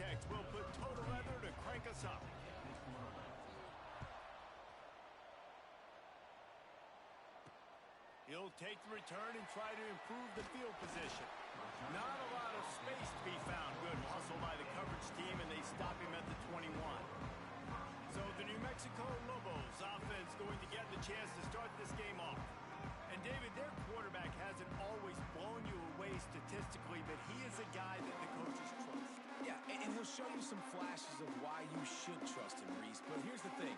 text will put Total Leather to crank us up. He'll take the return and try to improve the field position. Not a lot of space to be found. Good hustle by the coverage team, and they stop him at the 21. So the New Mexico Lobos offense going to get the chance to start this game off. And David, their quarterback hasn't always blown you away statistically, but he is a guy that the coaches trust. Yeah, and he'll show you some flashes of why you should trust him, Reese. But here's the thing.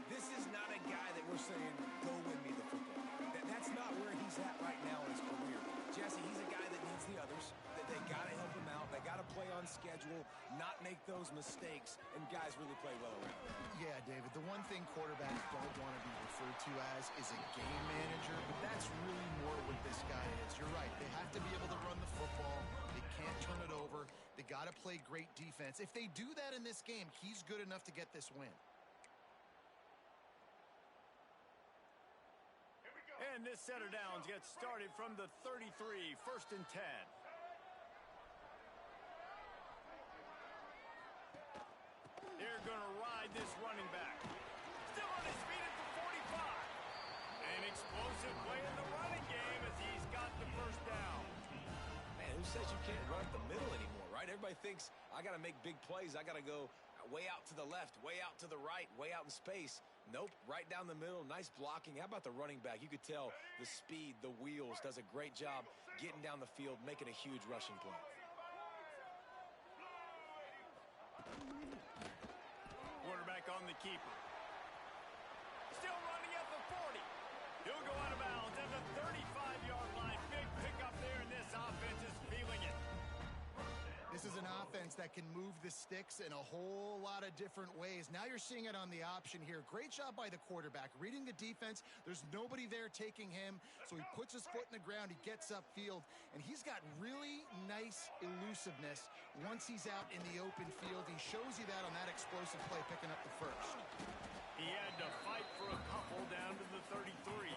This is not a guy that we're saying, go win me the football. That's not where he's at right now in his career. Jesse, he's a guy that needs the others. That they got to help him out. They got to play on schedule, not make those mistakes, and guys really play well around him. Yeah, David, the one thing quarterbacks don't want to be referred to as is a game manager, but that's really more what this guy is. You're right. They have to be able to run the football. They can't turn it over. They got to play great defense. If they do that in this game, he's good enough to get this win. And this set of downs gets started from the 33, 1st and 10. They're going to ride this running back. Still on his feet at the 45. An explosive play in the running game as he's got the first down. Man, who says you can't run up the middle anymore, right? Everybody thinks, I got to make big plays. I got to go way out to the left, way out to the right, way out in space. Nope, right down the middle, nice blocking. How about the running back? You could tell the speed, the wheels, does a great job getting down the field, making a huge rushing play. Quarterback on the keeper. Still running at the 40. He'll go out of bounds at the 35-yard line. Big pickup there, and this offense is feeling it. This is an offense that can move the sticks in a whole lot of different ways. Now you're seeing it on the option here. Great job by the quarterback. Reading the defense, there's nobody there taking him, so he puts his foot in the ground, he gets upfield, and he's got really nice elusiveness once he's out in the open field. He shows you that on that explosive play, picking up the first. He had to fight for a couple down to the 33.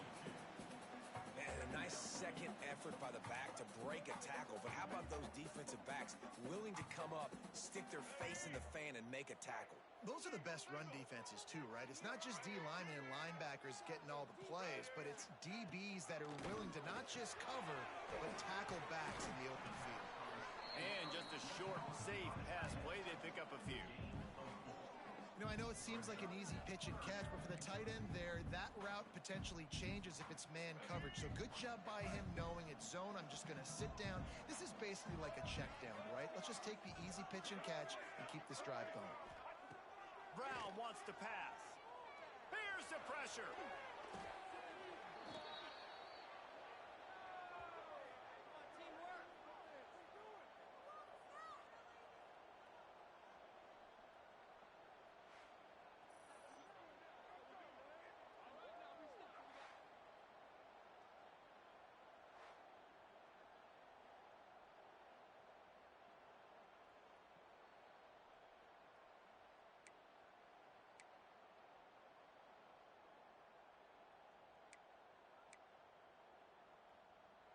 Man, a nice second effort by the back to break a tackle. But how about those defensive backs willing to come up, stick their face in the fan, and make a tackle? Those are the best run defenses too, right? It's not just D linemen and linebackers getting all the plays, but it's DBs that are willing to not just cover, but tackle backs in the open field. And just a short, safe pass play, they pick up a few. You know, I know it seems like an easy pitch and catch, but for the tight end there, that route potentially changes if it's man coverage. So good job by him knowing it's zone. I'm just going to sit down. This is basically like a check down, right? Let's just take the easy pitch and catch and keep this drive going. Brown wants to pass. Here's the pressure.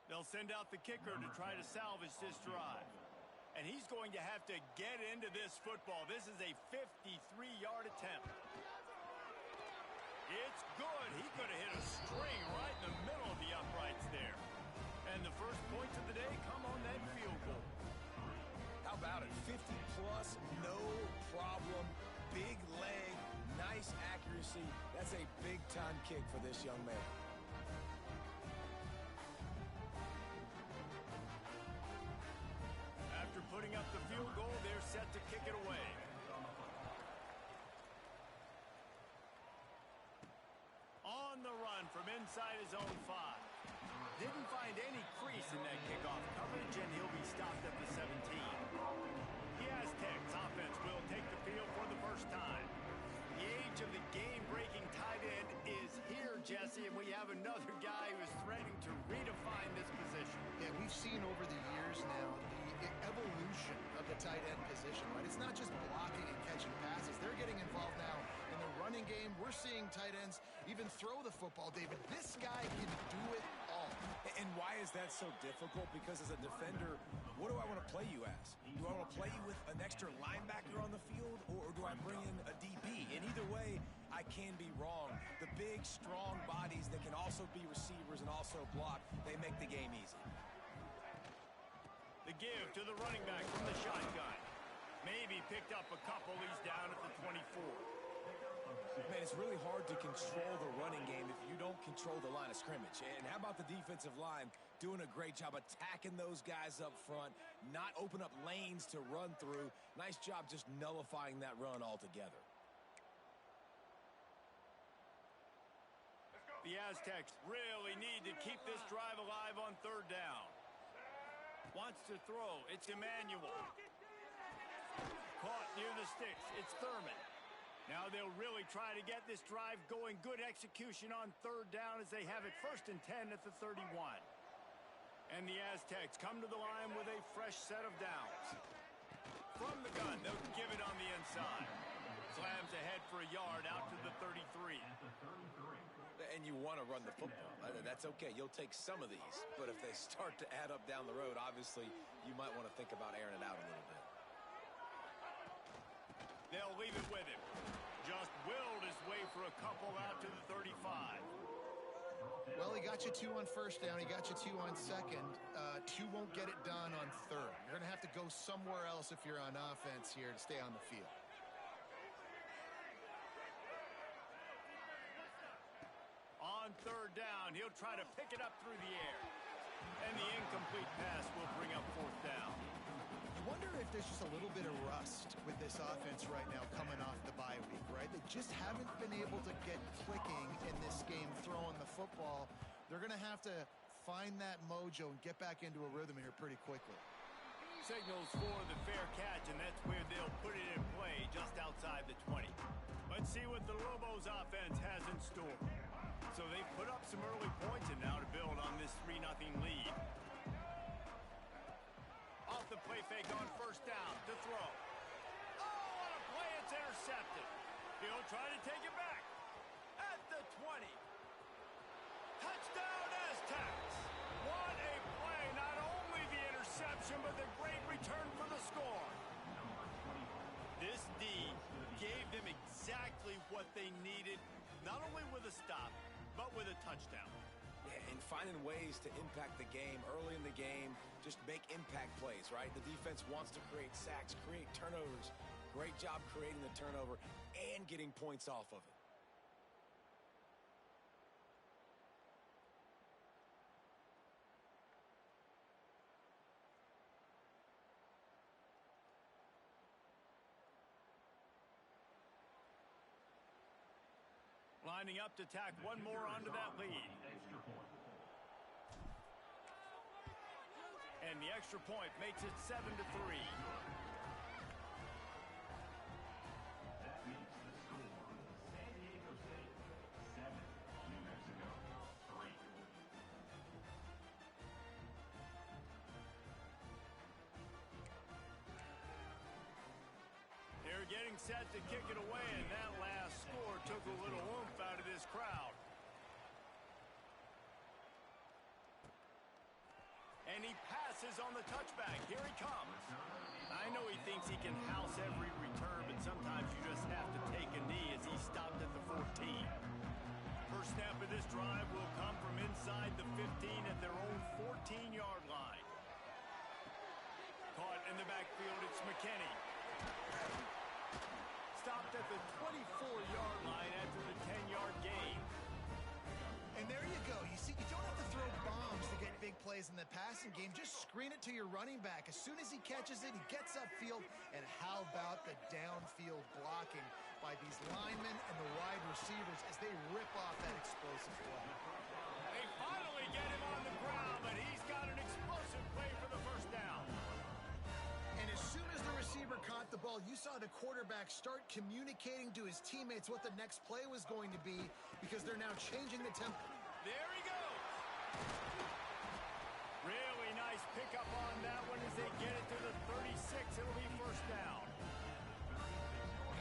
They'll send out the kicker to try to salvage this drive. And he's going to have to get into this football. This is a 53-yard attempt. It's good. He could have hit a string right in the middle of the uprights there. And the first points of the day come on that field goal. How about it? 50-plus, no problem. Big leg, nice accuracy. That's a big-time kick for this young man. After putting up the field goal, they're set to kick it away. On the run from inside his own 5. Didn't find any crease in that kickoff coverage, and he'll be stopped at the 17. The Aztecs offense will take the field for the first time. The age of the game-breaking tight end is here, Jesse, and we have another guy who is threatening to redefine this position. Yeah, we've seen over the years now the evolution of the tight end position, right? It's not just blocking and catching passes. They're getting involved now in the running game. We're seeing tight ends even throw the football, David. This guy can do it all. And why is that so difficult? Because as a defender, what do I want to play play you as? Do I want to play you with an extra linebacker on the field, or do I bring in a DB? And either way, I can be wrong. The big, strong bodies that can also be receivers and also block, they make the game easy. The give to the running back from the shotgun. Maybe picked up a couple. He's down at the 24. Man, it's really hard to control the running game if you don't control the line of scrimmage. And how about the defensive line doing a great job attacking those guys up front, not open up lanes to run through. Nice job just nullifying that run altogether. The Aztecs really need to keep this drive alive on third down. Wants to throw. It's Emmanuel. Caught near the sticks. It's Thurman. Now they'll really try to get this drive going. Good execution on third down as they have it 1st and 10 at the 31. And the Aztecs come to the line with a fresh set of downs. From the gun, they'll give it on the inside. Slams ahead for a yard out to the 33. And you want to run the football. That's okay. You'll take some of these. But if they start to add up down the road, obviously, you might want to think about airing it out a little bit. They'll leave it with him. Just willed his way for a couple out to the 35. Well, he got you 2 on first down. He got you 2 on second. 2 won't get it done on third. You're going to have to go somewhere else if you're on offense here to stay on the field. On third down, he'll try to pick it up through the air. And the incomplete pass will bring up 4th down. I wonder if there's just a little bit of rust with this offense right now coming off the bye week, right? They just haven't been able to get clicking in this game throwing the football. They're going to have to find that mojo and get back into a rhythm here pretty quickly. Signals for the fair catch, and that's where they'll put it in play just outside the 20. Let's see what the Lobos offense has in store. So they put up some early points and now to build on this 3-0 lead. Off the play fake on first down to throw. Oh, what a play. It's intercepted. He'll try to take it back. At the 20. Touchdown Aztecs. What a play. Not only the interception, but the great return for the score. This D gave them exactly what they needed, not only with a stop, but with a touchdown. And finding ways to impact the game early in the game, just make impact plays, right? The defense wants to create sacks, create turnovers. Great job creating the turnover and getting points off of it. Lining up to tack one more onto that lead. And the extra point makes it 7-3. That makes the score San Diego State 7, New Mexico 3. They're getting set to kick it away, and that last score took a little oomph out of this crowd. And he passes on the touchback. Here he comes. I know he thinks he can house every return, but sometimes you just have to take a knee as he stopped at the 14. First snap of this drive will come from inside the 15 at their own 14-yard line. Caught in the backfield, it's McKinney. Stopped at the 24-yard line after the 10-yard gain. And there you go. You see, you don't have to throw bombs to get big plays in the passing game. Just screen it to your running back. As soon as he catches it, he gets upfield. And how about the downfield blocking by these linemen and the wide receivers as they rip off that explosive play. They finally get him on the ground, but he's got an explosive play for the first down. And as soon as the receiver caught the ball, you saw the quarterback start communicating to his teammates what the next play was going to be because they're now changing the tempo. There he goes. Really nice pickup on that one as they get it to the 36. It'll be first down.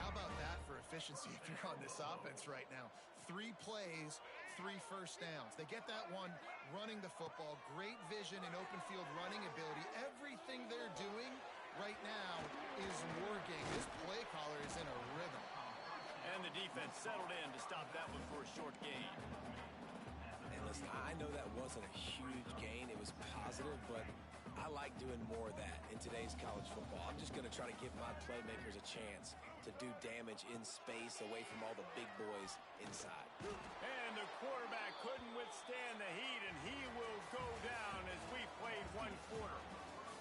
How about that for efficiency if you're on this offense right now? 3 plays, 3 first downs. They get that one running the football, great vision and open field running ability. Everything they're doing working. This play caller is in a rhythm. And the defense settled in to stop that one for a short gain. And listen, I know that wasn't a huge gain. It was positive, but I like doing more of that in today's college football. I'm just going to try to give my playmakers a chance to do damage in space away from all the big boys inside. And the quarterback couldn't withstand the heat, and he will go down as we played one quarter.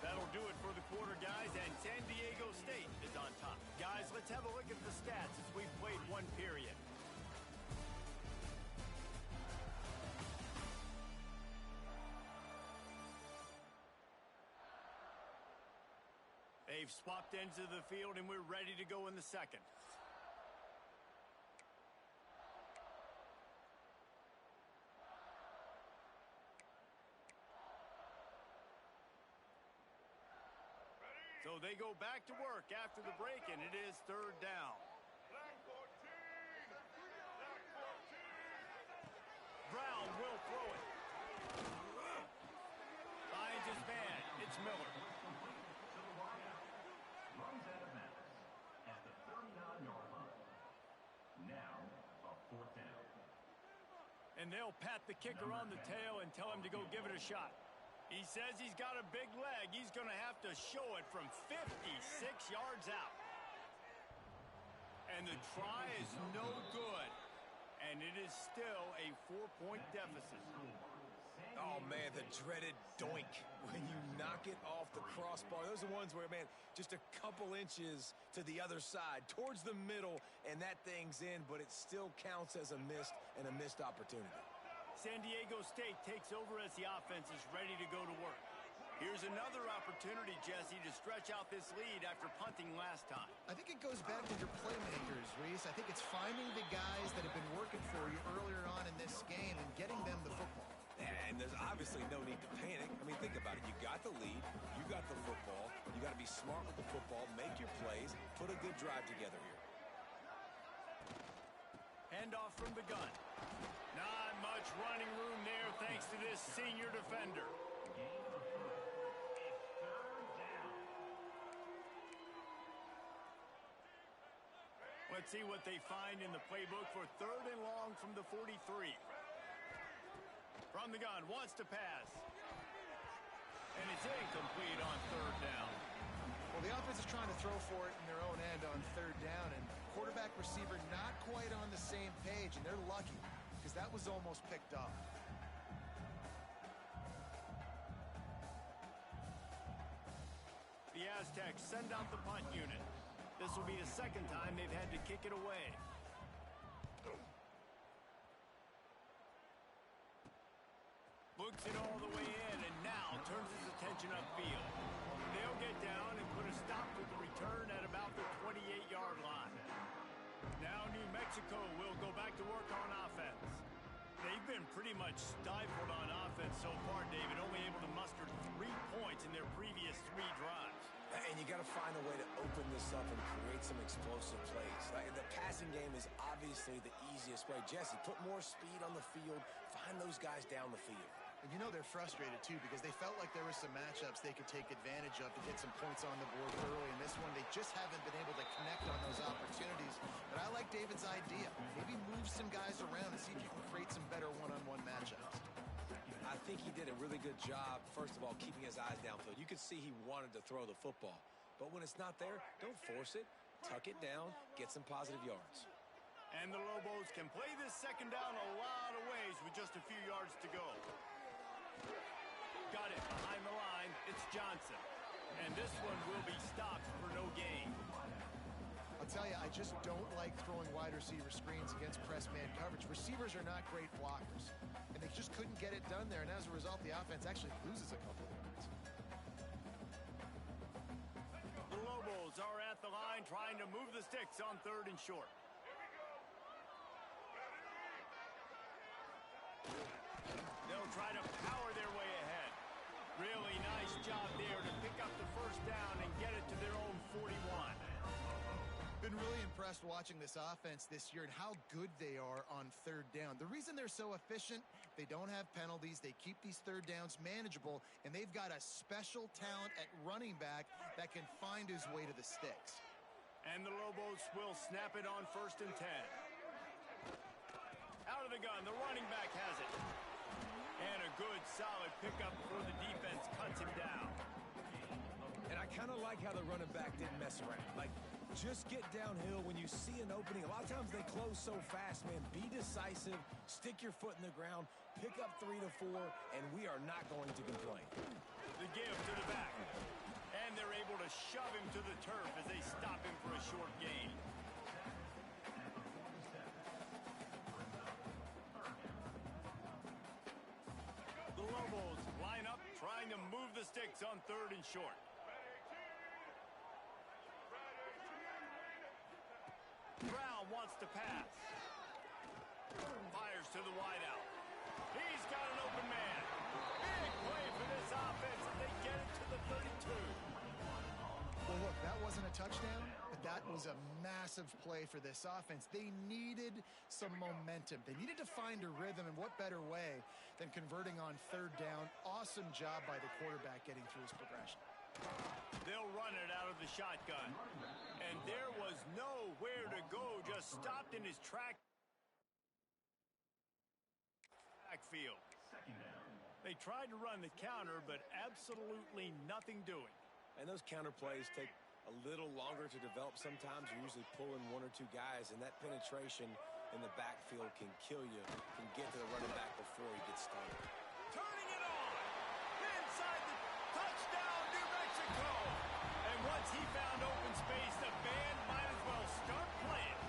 That'll do it for the quarter, guys, and San Diego State is on top. Guys, let's have a look at the stats as we've played one period. They've swapped ends of the field, and we're ready to go in the second. So they go back to work after the break, and it is third down. Brown will throw it. Finds his man. It's Miller. Runs out of bounds at the 39-yard line. Now, a fourth down. And they'll pat the kicker on the tail and tell him to go give it a shot. He says he's got a big leg. He's going to have to show it from 56 yards out. And the try is no good. And it is still a 4-point deficit. Oh, man, the dreaded doink when you knock it off the crossbar. Those are ones where, man, just a couple inches to the other side, towards the middle, and that thing's in, but it still counts as a missed opportunity. San Diego State takes over as the offense is ready to go to work. Here's another opportunity, Jesse, to stretch out this lead after punting last time. I think it goes back to your playmakers, Reese. I think it's finding the guys that have been working for you earlier on in this game and getting them the football. And there's obviously no need to panic. I mean, think about it. You got the lead. You got the football. You got to be smart with the football, make your plays, put a good drive together here. Handoff from the gun. Not much running room there thanks to this senior defender. Let's see what they find in the playbook for third and long from the 43. From the gun, wants to pass. And it's incomplete on third down. Well, the offense is trying to throw for it in their own end on third down, and quarterback receiver not quite on the same page, and they're lucky because that was almost picked up. The Aztecs send out the punt unit. This will be the second time they've had to kick it away. Looks it all the way in and now turns his attention upfield. They'll get down and put a stop to the return at about the 28-yard line. Now New Mexico will go back to work on offense. They've been pretty much stifled on offense so far, David, only able to muster 3 points in their previous 3 drives. And you got to find a way to open this up and create some explosive plays. The passing game is obviously the easiest way. Jesse, put more speed on the field. Find those guys down the field. And you know they're frustrated, too, because they felt like there were some matchups they could take advantage of to get some points on the board early. In this one, they just haven't been able to connect on those opportunities. But I like David's idea. Maybe move some guys around and see if you can create some better one-on-one matchups. I think he did a really good job, first of all, keeping his eyes downfield. You could see he wanted to throw the football. But when it's not there, don't force it. Tuck it down, get some positive yards. And the Lobos can play this second down a lot of ways with just a few yards to go. Got it behind the line. It's Johnson. And this one will be stopped for no gain. I'll tell you, I just don't like throwing wide receiver screens against press man coverage. Receivers are not great blockers, and they just couldn't get it done there. And as a result, the offense actually loses a couple of yards. The Lobos are at the line trying to move the sticks on third and short. They'll try to power their way ahead. Really nice job there to pick up the first down and get it to their own 41. Been Been really impressed watching this offense this year and how good they are on third down. The reason they're so efficient, they don't have penalties, they keep these third downs manageable, and they've got a special talent at running back that can find his way to the sticks. And the Lobos will snap it on 1st and 10. Out of the gun, the running back has it. And a good, solid pickup before the defense cuts him down. And I kind of like how the running back didn't mess around. Like, just get downhill when you see an opening. A lot of times they close so fast, man. Be decisive, stick your foot in the ground, pick up 3 to 4, and we are not going to complain. The give to the back. And they're able to shove him to the turf as they stop him for a short gain. The Lobos line up, trying to move the sticks on 3rd and short. Brown wants to pass. Fires to the wideout. He's got an open man. Big play for this offense as they get it to the 32. Well, look, that wasn't a touchdown, but that was a massive play for this offense. They needed some momentum. They needed to find a rhythm, and what better way than converting on 3rd down. Awesome job by the quarterback getting through his progression. They'll run it out of the shotgun. And there was nowhere to go, just stopped in his track. Backfield. They tried to run the counter, but absolutely nothing doing. And those counter plays take a little longer to develop sometimes. You're usually pulling 1 or 2 guys, and that penetration in the backfield can kill you, can get to the running back before he gets started. Turning it on! Inside the touchdown, New Mexico! And once he found open space, the band might as well start playing.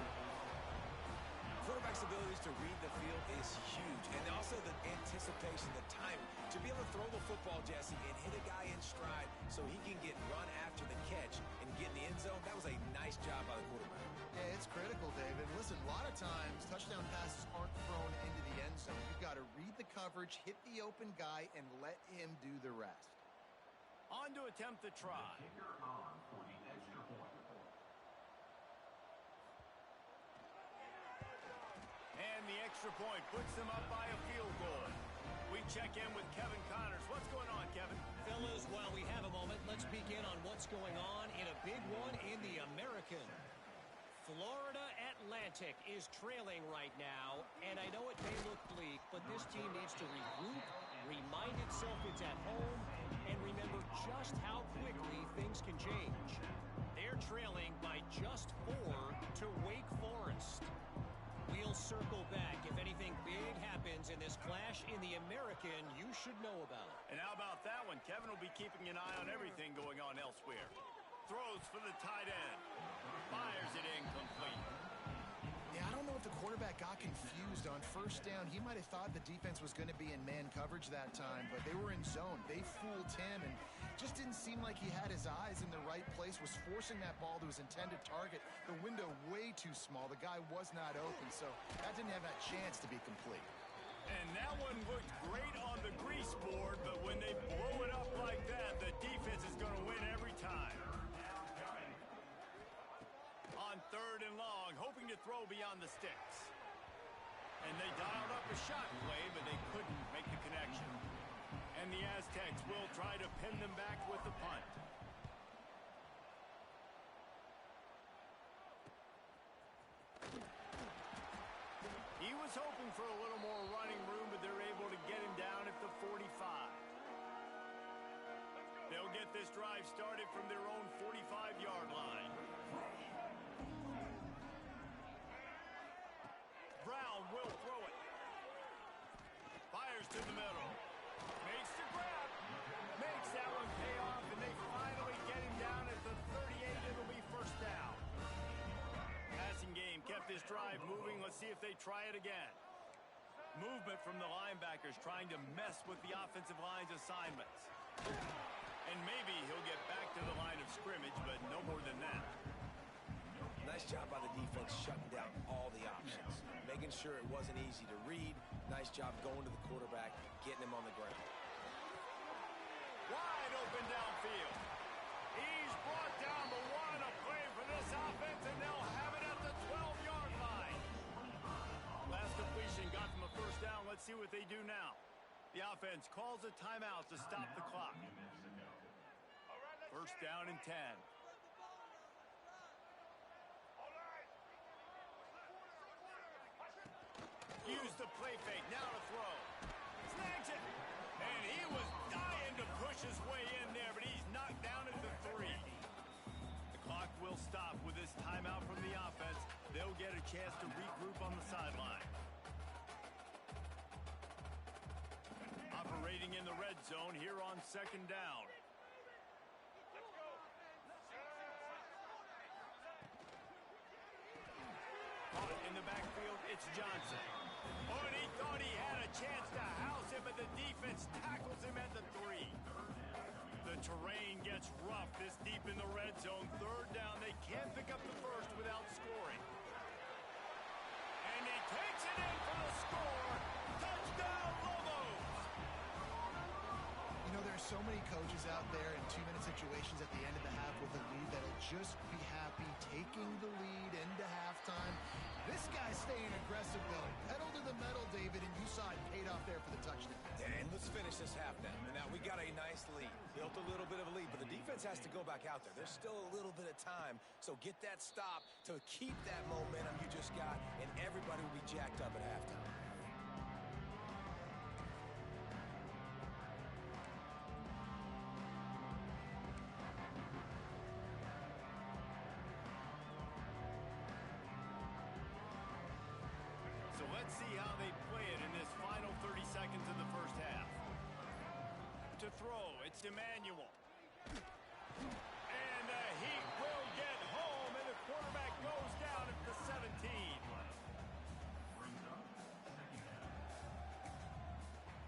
Quarterback's abilities to read the field is huge, and also the anticipation, the timing. To be able to throw the football, Jesse, and hit a guy in stride so he can get run after the catch and get in the end zone, that was a nice job by the quarterback. Yeah, it's critical, David. Listen, a lot of times touchdown passes aren't thrown into the end zone. You've got to read the coverage, hit the open guy, and let him do the rest. On to attempt the try. And the extra point puts them up by a field goal. We check in with Kevin Connors. What's going on, Kevin? Fellas, while we have a moment, let's peek in on what's going on in a big one in the American. Florida Atlantic is trailing right now, and I know it may look bleak, but this team needs to regroup, remind itself it's at home, and remember just how quickly things can change. They're trailing by just 4 to Wake Forest. We'll circle back. If anything big happens in this clash in the American, you should know about it. And how about that one? Kevin will be keeping an eye on everything going on elsewhere. Throws for the tight end. Fires it incomplete. Yeah, I don't know if the quarterback got confused on 1st down. He might have thought the defense was going to be in man coverage that time, but they were in zone. They fooled him and just didn't seem like he had his eyes in the right place, was forcing that ball to his intended target. The window way too small. The guy was not open, so that didn't have that chance to be complete. And that one looked great on the grease board, but when they blow it up like that, the defense is going to win every time. On 3rd and long, hoping to throw beyond the sticks. And they dialed up a shot play, but they couldn't make the connection. And the Aztecs will try to pin them back with the punt. He was hoping for a little more running room, but they're able to get him down at the 45. They'll get this drive started from their own 45-yard line. Brown will throw it. Fires to the middle. Makes the grab. Makes that one pay off, and they finally get him down at the 38. It'll be 1st down. Passing game kept this drive moving. Let's see if they try it again. Movement from the linebackers trying to mess with the offensive line's assignments. And maybe he'll get back to the line of scrimmage, but no more than that. Nice job by the defense shutting down all the options, making sure it wasn't easy to read. Nice job going to the quarterback, getting him on the ground. Wide open downfield. He's brought down the one, a play for this offense, and they'll have see what they do now. The offense calls a timeout to stop the clock. First down and 10. Use the play fake. Now to throw. Snags it. And he was dying to push his way in there, but he's knocked down at the 3. The clock will stop with this timeout from the offense. They'll get a chance to regroup on the sideline. Operating in the red zone here on second down. Caught in the backfield, it's Johnson. Oh, and he thought he had a chance to house him, but the defense tackles him at the 3. The terrain gets rough this deep in the red zone. Third down, they can't pick up the first without scoring. And he takes it in for the score. Touchdown, Lobos! You know, there are so many coaches out there in 2-minute situations at the end of the half with a lead that'll just be happy taking the lead into halftime. This guy's staying aggressive, though. Pedal to the metal, David, and you saw it paid off there for the touchdown. And let's finish this half now. And now we got a nice lead. Built a little bit of a lead, but the defense has to go back out there. There's still a little bit of time. So get that stop to keep that momentum you just got, and everybody will be jacked up at halftime. So let's see how they play it in this final 30 seconds of the first half. To throw, it's Emmanuel. And the Heat will get home, and the quarterback goes down at the 17.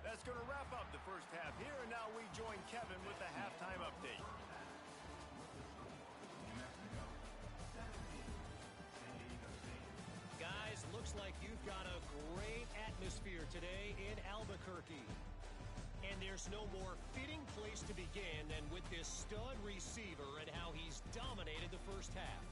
That's going to wrap up the first half here, and now we join Kevin with the halftime update. Guys, looks like you've got a great atmosphere today in Albuquerque. And there's no more fitting place to begin than with this stud receiver and how he's dominated the first half.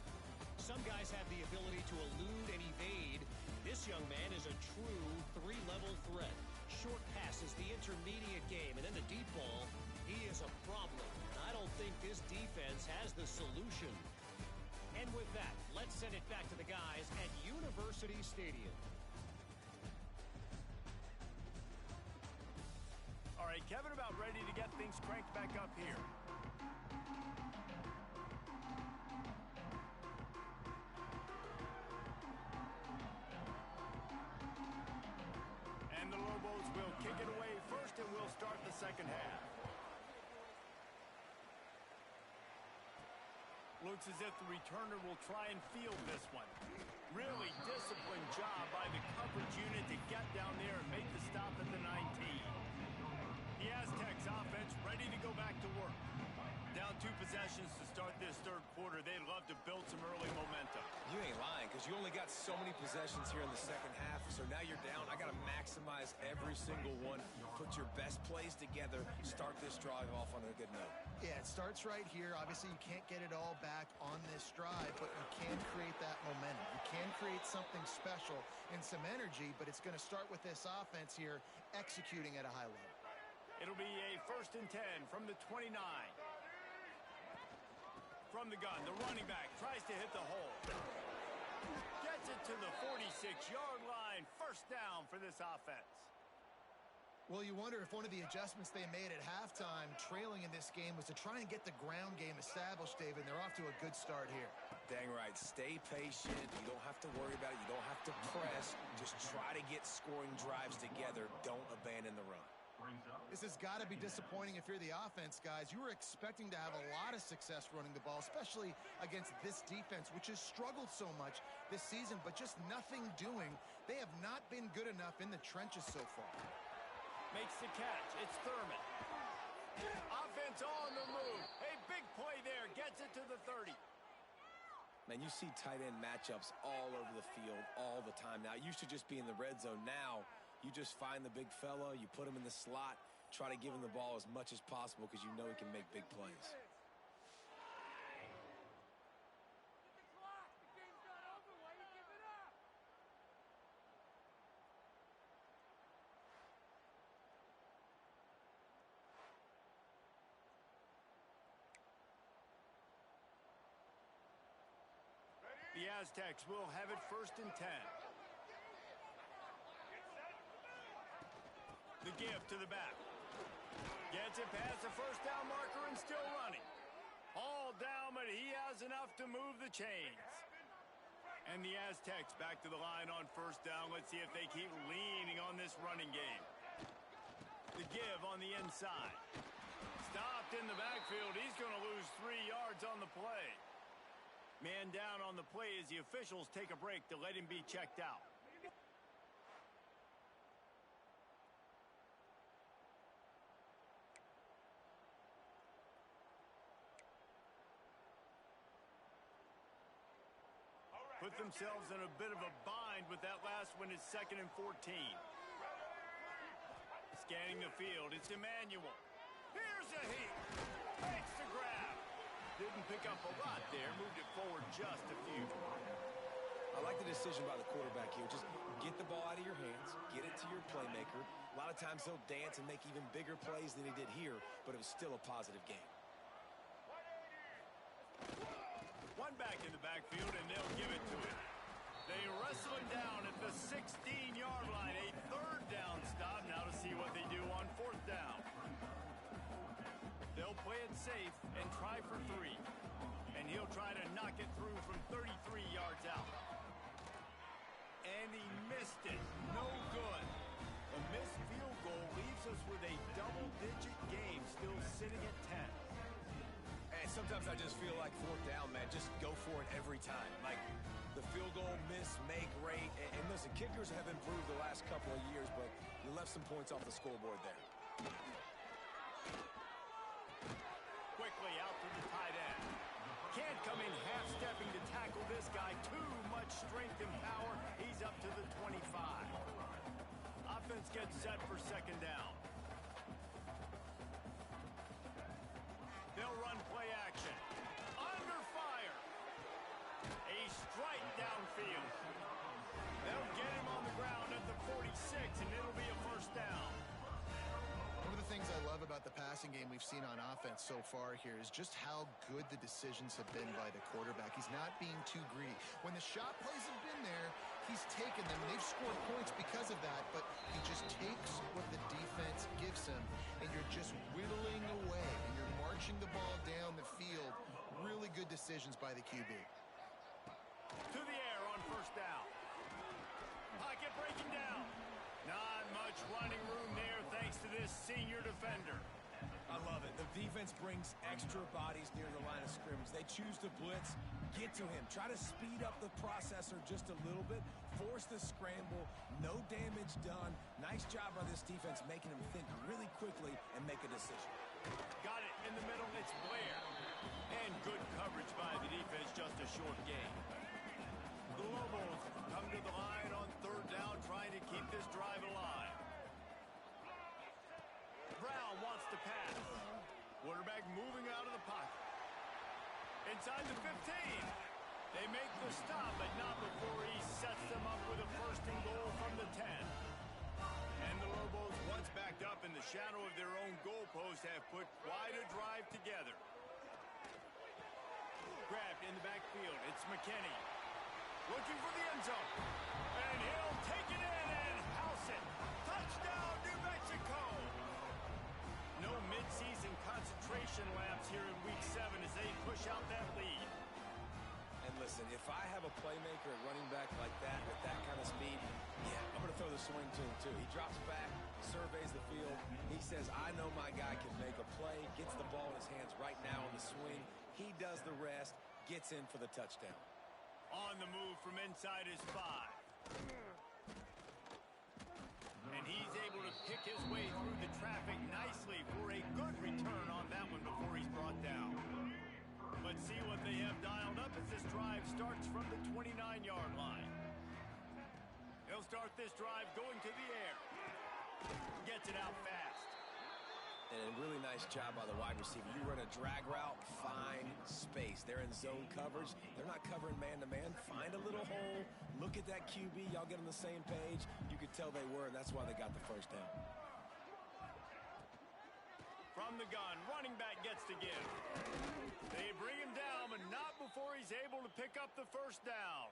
Some guys have the ability to elude and evade. This young man is a true three-level threat. Short passes, the intermediate game, and then the deep ball. He is a problem. I don't think this defense has the solution. And with that, let's send it back to the guys at University Stadium. All right, Kevin, about ready to get things cranked back up here. And the Lobos will kick it away first, and we'll start the second half. Looks as if the returner will try and field this one. Really disciplined job by the coverage unit to get down there and make the stop at the 19. The Aztecs offense ready to go back to work. Down 2 possessions to start this third quarter. They'd love to build some early momentum. You ain't lying, because you only got so many possessions here in the second half. So now you're down. I got to maximize every single one. Put your best plays together. Start this drive off on a good note. Yeah, it starts right here. Obviously, you can't get it all back on this drive, but you can create that momentum. You can create something special and some energy, but it's going to start with this offense here executing at a high level. It'll be a 1st and 10 from the 29. From the gun, the running back tries to hit the hole. Gets it to the 46-yard line. First down for this offense. Well, you wonder if one of the adjustments they made at halftime, trailing in this game, was to try and get the ground game established, David. They're off to a good start here. Dang right. Stay patient. You don't have to worry about it. You don't have to press. Just try to get scoring drives together. Don't abandon the run. This has got to be disappointing if you're the offense, guys. You were expecting to have a lot of success running the ball, especially against this defense, which has struggled so much this season, but just nothing doing. They have not been good enough in the trenches so far. Makes the catch. It's Thurman. Offense on the move. A big play there. Gets it to the 30. Man, you see tight end matchups all over the field all the time. Now, it used to just be in the red zone. Now, you just find the big fella, you put him in the slot, try to give him the ball as much as possible because you know he can make big plays. Aztecs will have it 1st and 10. The give to the back. Gets it past the first down marker and still running. All down, but he has enough to move the chains. And the Aztecs back to the line on 1st down. Let's see if they keep leaning on this running game. The give on the inside. Stopped in the backfield. He's going to lose 3 yards on the play. Man down on the play as the officials take a break to let him be checked out. Put themselves in a bit of a bind with that last one. Is 2nd and 14. Scanning the field, it's Emmanuel. Here's a heat. Takes the grab. Didn't pick up a lot there. Moved it forward just a few. I like the decision by the quarterback here. Just get the ball out of your hands, get it to your playmaker. A lot of times he'll dance and make even bigger plays than he did here, but it was still a positive game. One back in the backfield, and they'll give it to him. They wrestle him down at the 16-yard line. A 3rd down stop. Now to see what they do on 4th down. They'll play it safe and try for 3. And he'll try to knock it through from 33 yards out. And he missed it. No good. A missed field goal leaves us with a double-digit game still sitting at 10. And sometimes I just feel like 4th down, man, just go for it every time. Like the field goal miss, make rate. And listen, kickers have improved the last couple of years, but you left some points off the scoreboard there. Quickly out to the tight end. Can't come in half-stepping to tackle this guy. Too much strength and power. He's up to the 25. Offense gets set for 2nd down. They'll run play action. Under fire. A strike downfield. They'll get him on the ground at the 46, and it'll be a 1st down. One of the things I love about the passing game we've seen on offense so far here is just how good the decisions have been by the quarterback. He's not being too greedy. When the shot plays have been there, he's taken them. They've scored points because of that, but he just takes what the defense gives him, and you're just whittling away, and you're marching the ball down the field. Really good decisions by the QB. To the air on 1st down. Pocket breaking down. Not much running room there thanks to this senior defender. I love it. The defense brings extra bodies near the line of scrimmage. They choose to blitz, get to him, try to speed up the processor just a little bit, force the scramble, no damage done. Nice job by this defense making him think really quickly and make a decision. Got it in the middle, it's Blair. And good coverage by the defense, just a short gain. The Lobos come to the line on 3rd down, trying to keep this drive alive. Brown wants to pass. Quarterback moving out of the pocket. Inside the 15. They make the stop, but not before he sets them up with a 1st and goal from the 10. And the Lobos, once backed up in the shadow of their own goalpost, have put quite a drive together. Grabbed in the backfield. It's McKinney. Looking for the end zone. And he'll take it in and house it. Touchdown, New Mexico. No midseason concentration laps here in Week 7 as they push out that lead. And listen, if I have a playmaker at running back like that with that kind of speed, yeah, I'm going to throw the swing to him too. He drops back, surveys the field. He says, I know my guy can make a play, gets the ball in his hands right now on the swing. He does the rest, gets in for the touchdown. On the move from inside his 5. And he's able to pick his way through the traffic nicely for a good return on that one before he's brought down. Let's see what they have dialed up as this drive starts from the 29-yard line. He'll start this drive going to the air. Gets it out fast. And a really nice job by the wide receiver. You run a drag route, find space. They're in zone coverage. They're not covering man-to-man. Find a little hole. Look at that QB. Y'all get on the same page. You could tell they were, and that's why they got the 1st down. From the gun, running back gets to give. They bring him down, but not before he he's able to pick up the first down.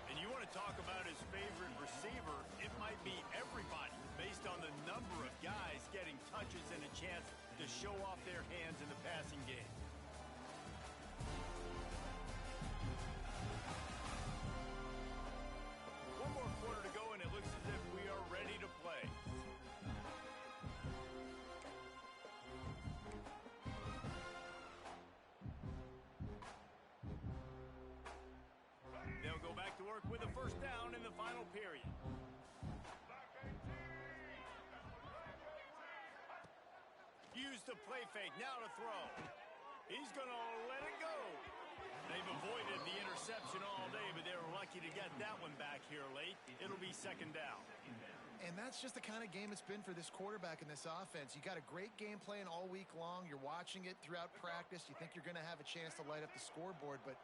And you want to talk about his favorite receiver, it might be everybody based on the number of guys getting touches and a chance to show off their hands in the passing game. One more quarter to go, and it looks as if we are ready to play. They'll go back to work with a first down in the final period. Use the play fake, now to throw. He's going to let it go. They've avoided the interception all day, but they were lucky to get that one back here late. It'll be second down. And that's just the kind of game it's been for this quarterback and this offense. You got a great game plan all week long. You're watching it throughout practice. You think you're going to have a chance to light up the scoreboard, but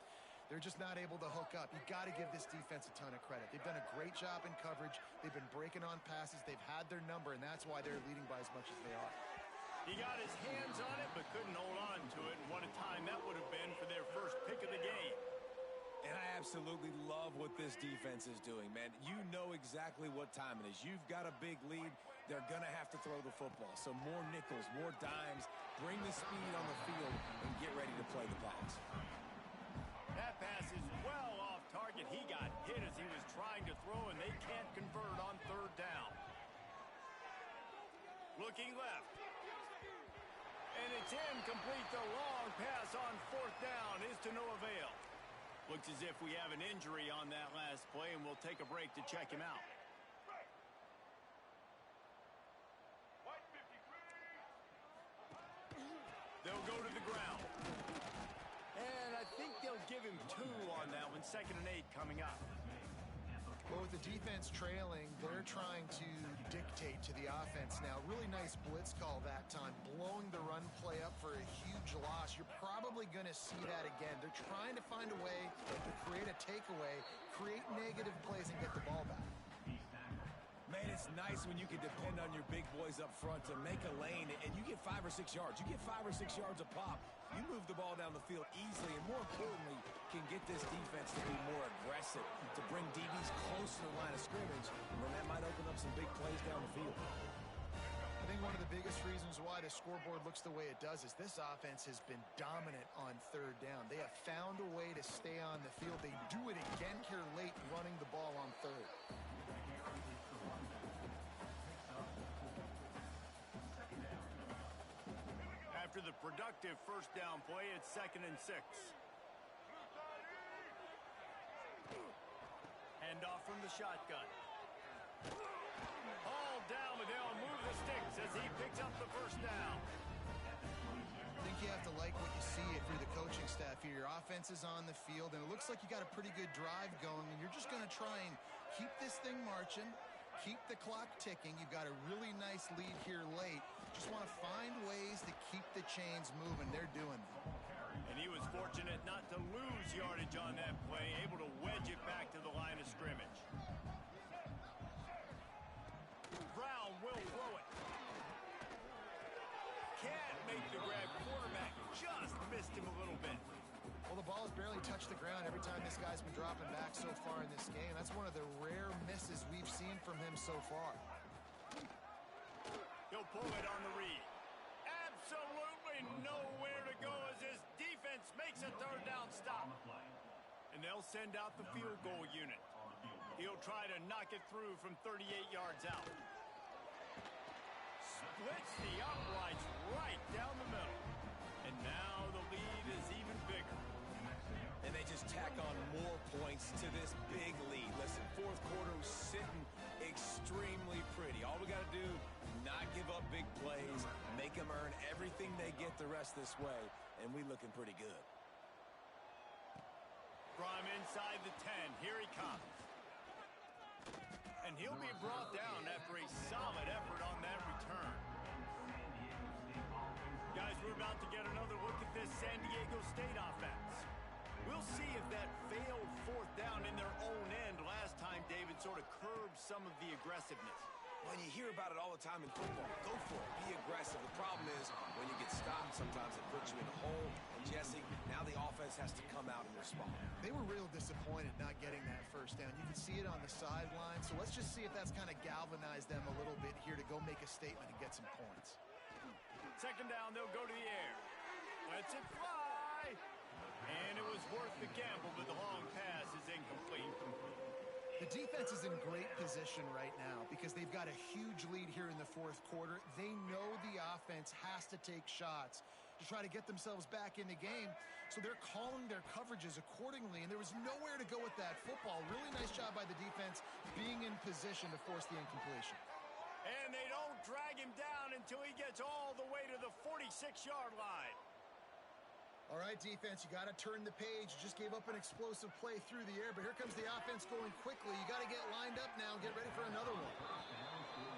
they're just not able to hook up. You got to give this defense a ton of credit. They've done a great job in coverage. They've been breaking on passes. They've had their number, and that's why they're leading by as much as they are. He got his hands on it, but couldn't hold on to it. And what a time that would have been for their first pick of the game. And I absolutely love what this defense is doing, man. You know exactly what time it is. You've got a big lead. They're going to have to throw the football. So more nickels, more dimes. Bring the speed on the field and get ready to play the pass. That pass is well off target. He got hit as he was trying to throw, and they can't convert on third down. Looking left. And it's incomplete. The long pass on fourth down is to no avail. Looks as if we have an injury on that last play, and we'll take a break to check him out. They'll go to the ground. And I think they'll give him 2 on that one. 2nd and 8 coming up. Well, with the defense trailing, they're trying to dictate to the offense now. Really nice blitz call that time, blowing the run play up for a huge loss. You're probably going to see that again. They're trying to find a way to create a takeaway, create negative plays, and get the ball back. Man, it's nice when you can depend on your big boys up front to make a lane, and you get 5 or 6 yards. You get 5 or 6 yards a pop. You move the ball down the field easily, and more importantly, can get this defense to be more aggressive, to bring DBs close to the line of scrimmage, and then that might open up some big plays down the field. I think one of the biggest reasons why the scoreboard looks the way it does is this offense has been dominant on third down. They have found a way to stay on the field. They do it again here late, running the ball on third. After the productive first down play, it's 2nd and 6. Hand off from the shotgun. All down, but they'll move the sticks as he picks up the first down. I think you have to like what you see if you're the coaching staff here. Your offense is on the field, and it looks like you got a pretty good drive going, and you're just going to try and keep this thing marching, keep the clock ticking. You've got a really nice lead here late. Just want to find ways to keep the chains moving. They're doing it. And he was fortunate not to lose yardage on that play, able to wedge it back to the line of scrimmage. Brown will throw it. Can't make the grab. Quarterback just missed him a little bit. Well, the ball has barely touched the ground every time this guy's been dropping back so far in this game. That's one of the rare misses we've seen from him so far. He'll pull it on the read. Absolutely nowhere to go as his defense makes a third down stop. And they'll send out the field goal unit. He'll try to knock it through from 38 yards out. Splits the uprights right down the middle. And now the lead is even bigger. And they just tack on more points to this big lead. Listen, fourth quarter was sitting extremely pretty. All we got to do, not give up big plays, make them earn everything they get the rest this way, and we looking pretty good. From inside the 10, here he comes. And he'll be brought down after a solid effort on that return. Guys, we're about to get another look at this San Diego State offense. We'll see if that failed fourth down in their own end last time, David, sort of curbed some of the aggressiveness. When you hear about it all the time in football, go for it. Be aggressive. The problem is when you get stopped, sometimes it puts offense has to come out and respond. They were real disappointed not getting that first down. You can see it on the sideline. So let's just see if that's kind of galvanized them a little bit here to go make a statement and get some points. Second down, they'll go to the air. Lets it fly. And it was worth the gamble, but the long pass is incomplete. The defense is in great position right now because they've got a huge lead here in the fourth quarter. They know the offense has to take shots to try to get themselves back in the game. So they're calling their coverages accordingly, and there was nowhere to go with that football. Really nice job by the defense being in position to force the incompletion. And they don't drag him down until he gets all the way to the 46-yard line. All right, defense, you got to turn the page. You just gave up an explosive play through the air, but here comes the offense going quickly. You got to get lined up now and get ready for another one.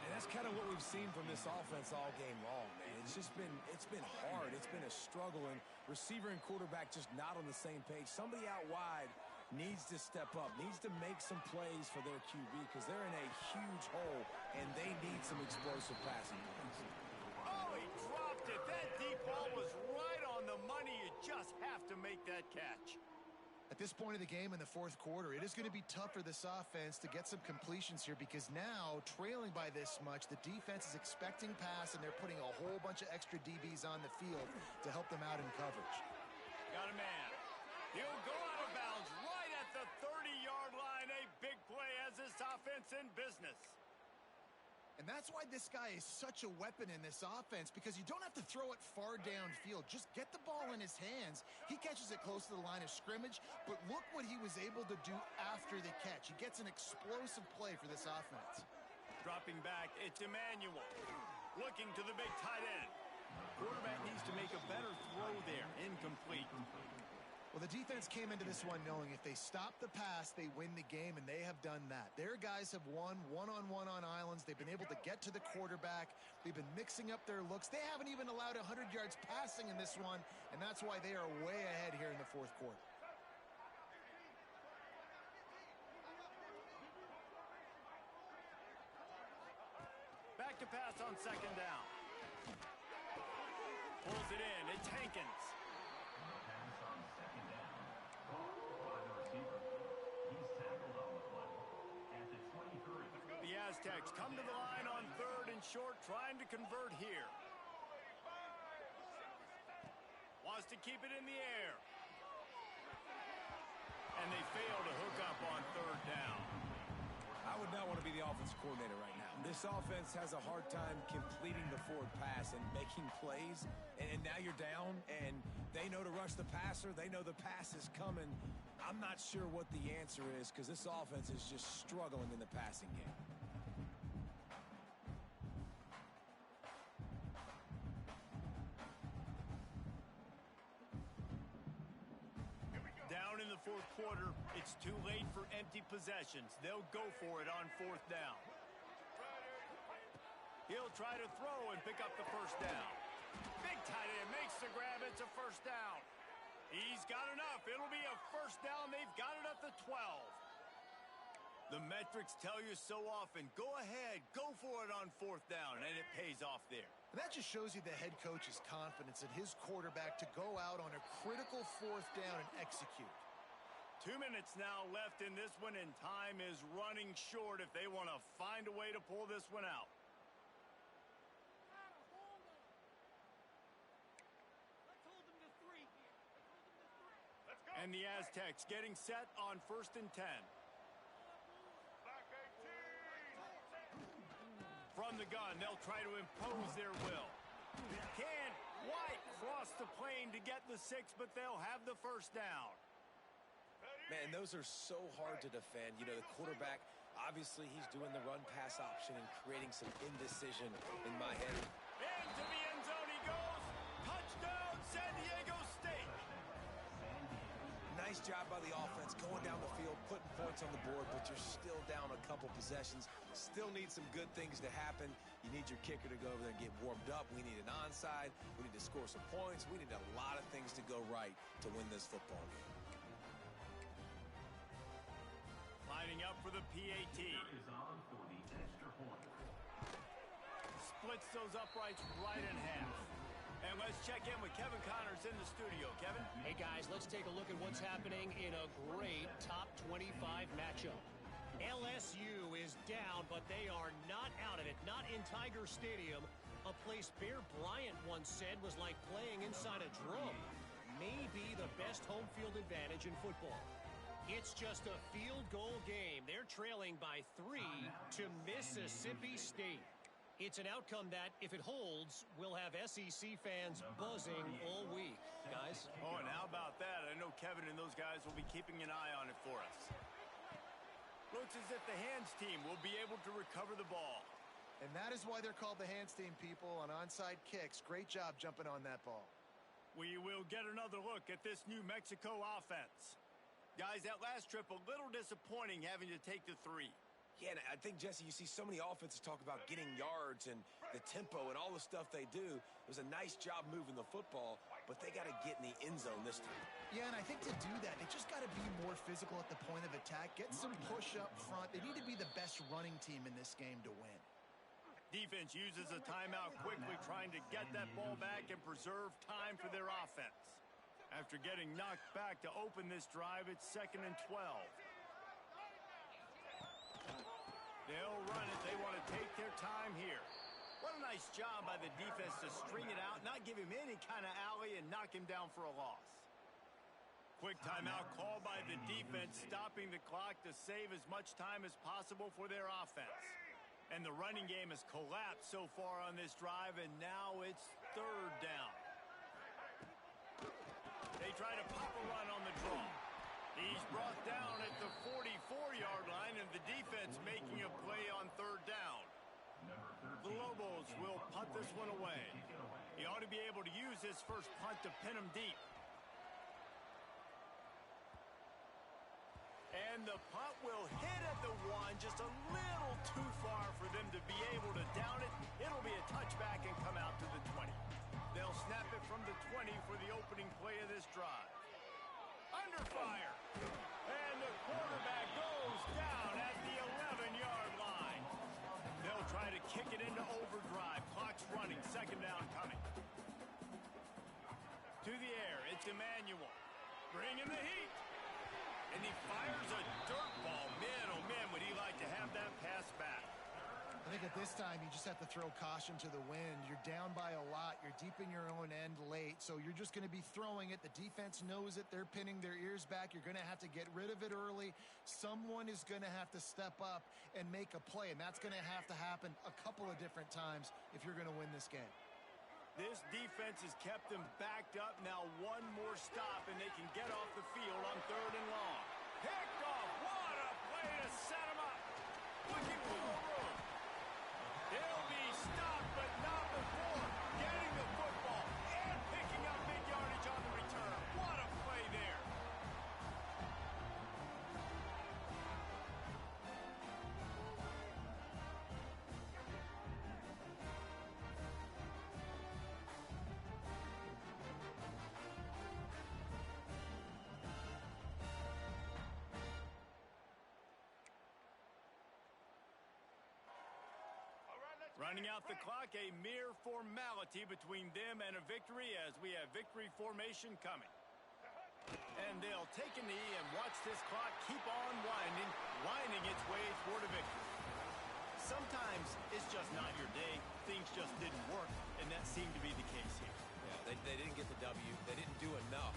And that's kind of what we've seen from this offense all game long, man. It's been hard. It's been a struggle, and receiver and quarterback just not on the same page. Somebody out wide needs to step up, needs to make some plays for their QB because they're in a huge hole, and they need some explosive passing points. Oh, he dropped it. That deep ball was right on the money. You just have to make that catch. At this point of the game in the fourth quarter, it is going to be tough for this offense to get some completions here because now, trailing by this much, the defense is expecting pass, and they're putting a whole bunch of extra DBs on the field to help them out in coverage. Got a man. He'll go out of bounds right at the 30-yard line. A big play as this offense in business. And that's why this guy is such a weapon in this offense, because you don't have to throw it far downfield. Just get the ball in his hands. He catches it close to the line of scrimmage, but look what he was able to do after the catch. He gets an explosive play for this offense. Dropping back, it's Emmanuel. Looking to the big tight end. Quarterback needs to make a better throw there. Incomplete. Well, the defense came into this one knowing if they stop the pass, they win the game, and they have done that. Their guys have won one-on-one on islands. They've been able to get to the quarterback. They've been mixing up their looks. They haven't even allowed 100 yards passing in this one, and that's why they are way ahead here in the fourth quarter. Back to pass on second down. Pulls it in. It's Hankins. The Aztecs come to the line on third and short, trying to convert here. Wants to keep it in the air. And they fail to hook up on third down. I would not want to be the offensive coordinator right now. This offense has a hard time completing the forward pass and making plays, and now you're down, and they know to rush the passer. They know the pass is coming. I'm not sure what the answer is because this offense is just struggling in the passing game. Down in the fourth quarter, it's too late for empty possessions. They'll go for it on fourth down. He'll try to throw and pick up the first down. Big tight end makes the grab. It's a first down. He's got enough. It'll be a first down. They've got it at the 12. The metrics tell you so often, go ahead, go for it on fourth down, and it pays off there. And that just shows you the head coach's confidence in his quarterback to go out on a critical fourth down and execute. 2 minutes now left in this one, and time is running short if they want to find a way to pull this one out. And the Aztecs getting set on 1st and 10. From the gun, they'll try to impose their will. Can't quite cross the plane to get the 6, but they'll have the first down. Man, those are so hard to defend. You know, the quarterback, obviously he's doing the run-pass option and creating some indecision in my head. Into the end zone he goes. Touchdown, San Diego State. Nice job by the offense going down the field, putting points on the board, but you're still down a couple possessions. Still need some good things to happen. You need your kicker to go over there and get warmed up. We need an onside. We need to score some points. We need a lot of things to go right to win this football game. Lining up for the PAT. Splits those uprights right in half. And let's check in with Kevin Connors experts in the studio. Kevin? Hey, guys, let's take a look at what's happening in a great top 25 matchup. LSU is down, but they are not out of it. Not in Tiger Stadium, a place Bear Bryant once said was like playing inside a drum. Maybe the best home field advantage in football. It's just a field goal game. They're trailing by 3 to Mississippi State. It's an outcome that, if it holds, will have SEC fans buzzing all week. Guys? Oh, and how about that? I know Kevin and those guys will be keeping an eye on it for us. Looks as if the hands team will be able to recover the ball. And that is why they're called the hands team, people, on onside kicks. Great job jumping on that ball. We will get another look at this New Mexico offense. Guys, that last trip, a little disappointing having to take the 3. Yeah, and I think, Jesse, you see so many offenses talk about getting yards and the tempo and all the stuff they do. It was a nice job moving the football, but they got to get in the end zone this time. Yeah, and I think to do that, they just got to be more physical at the point of attack, get some push up front. They need to be the best running team in this game to win. Defense uses a timeout quickly, trying to get that ball back and preserve time for their offense. After getting knocked back to open this drive, it's 2nd and 12. They'll run it. They want to take their time here. What a nice job by the defense to string it out, not give him any kind of alley, and knock him down for a loss. Quick timeout called by the defense, stopping the clock to save as much time as possible for their offense. And the running game has collapsed so far on this drive, and now it's 3rd down. They try to pop a run on the draw. He's brought down at the 44-yard line, and the defense making a play on 3rd down. The Lobos will punt this one away. He ought to be able to use his first punt to pin him deep. And the punt will hit at the 1, just a little too far for them to be able to down it. It'll be a touchback and come out to the 20. They'll snap it from the 20 for the opening play of this drive. Under fire. And the quarterback goes down at the 11-yard line. They'll try to kick it into overdrive. Clock's running. 2nd down coming. To the air. It's Emmanuel. Bringing the heat. And he fires a dirt ball. Man, oh man, would he like to have that pass back. I think at this time, you just have to throw caution to the wind. You're down by a lot. You're deep in your own end late, so you're just going to be throwing it. The defense knows it. They're pinning their ears back. You're going to have to get rid of it early. Someone is going to have to step up and make a play, and that's going to have to happen a couple of different times if you're going to win this game. This defense has kept them backed up. Now one more stop, and they can get off the field on 3rd and long. Picked off. What a play to set them up. Looking for the room. He'll be stopped, but not before getting the football and picking up big yardage on the return. What a play there. Running out the clock, a mere formality between them and a victory as we have victory formation coming. And they'll take a knee and watch this clock keep on winding its way toward a victory. Sometimes it's just not your day. Things just didn't work, and that seemed to be the case here. Yeah, they didn't get the W. They didn't do enough.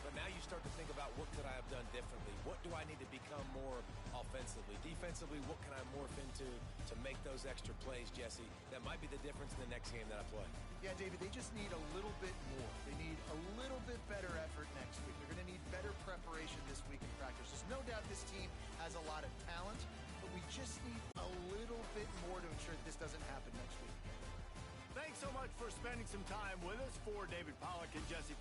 But now you start to think about what could I have done differently? What do I need to become more offensively? Defensively, what can I morph into to make those extra plays, Jesse? That might be the difference in the next game that I play. Yeah, David, they just need a little bit more. They need a little bit better effort next week. They're going to need better preparation this week in practice. There's no doubt this team has a lot of talent, but we just need a little bit more to ensure that this doesn't happen next week. Thanks so much for spending some time with us. For David Pollack and Jesse